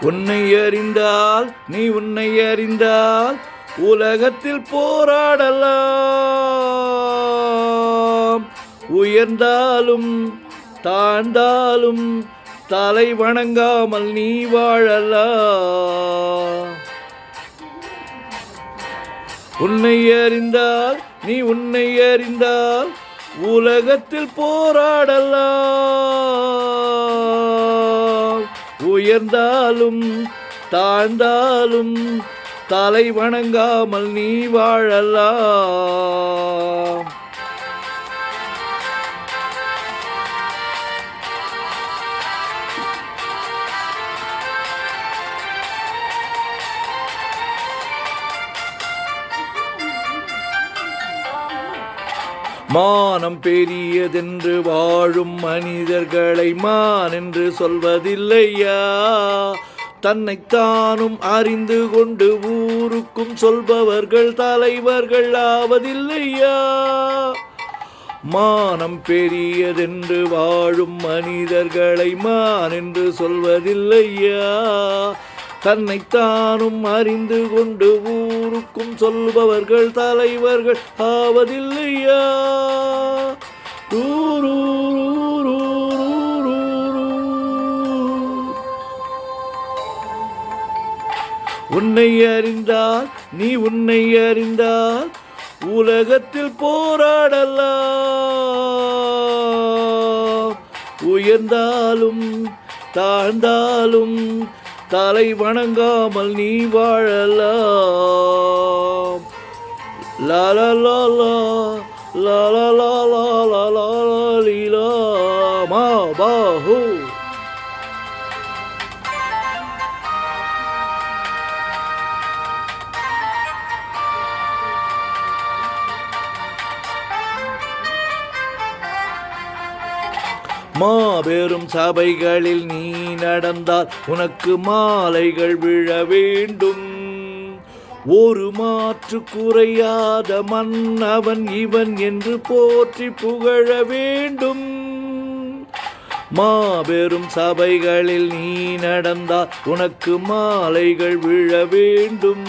உன்னை அறிந்தால் நீ உன்னை அறிந்தால் உலகத்தில் போராடலாம். உயர்ந்தாலும் தாழ்ந்தாலும் தலை வணங்காமல் நீ வாழலாம். உன்னை அறிந்தால் நீ உன்னை அறிந்தால் உலகத்தில் போராடலாம். உயர்ந்தாலும் தாழ்ந்தாலும் தலை வணங்காமல் நீ வாழலாம். மானம் பெரியதென்று வாழும் மனிதர்களை மான் என்று சொல்வதில்லையா? தன்னைத்தானும் அறிந்து கொண்டு ஊருக்கும் சொல்பவர்கள் தலைவர்கள் ஆவதில்லையா? மானம் பெரியதென்று வாழும் மனிதர்களை மான் என்று சொல்வதில்லையா? தன்னைத்தானும் அறிந்து கொண்டு ஊருக்கும் சொல்பவர்கள் தலைவர்கள் ஆவதில்லையா? உன்னை அறிந்தால் நீ உன்னை அறிந்தால் உலகத்தில் போராடலாம். உயர்ந்தாலும் தாழ்ந்தாலும் தலை வணங்காமல் நீ வாழலாம். லா லா லா லா லா லா லா லா லா லா லீலா மா பாஹு. மாபெரும் சபைகளில் நீ நடந்தால் உனக்கு மாலைகள் விழ வேண்டும். ஒரு மாற்று குறையாத மன்னவன் இவன் என்று போற்றி புகழ வேண்டும். மாபெரும் சபைகளில் நீ நடந்தால் உனக்கு மாலைகள் விழ வேண்டும்.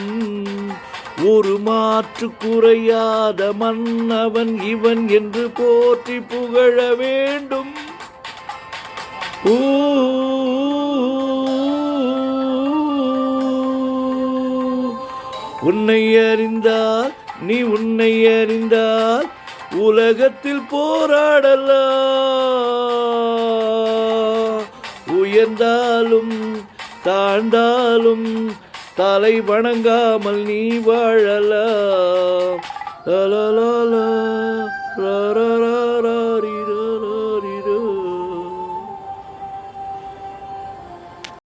ஒரு மாற்று குறையாத மன்னவன் இவன் என்று போற்றி புகழ வேண்டும். உன்னை அறிந்தால் நீ உன்னை அறிந்தால் உலகத்தில் போராடலாம். உயர்ந்தாலும் தாழ்ந்தாலும் தலை வணங்காமல் நீ வாழலாம்.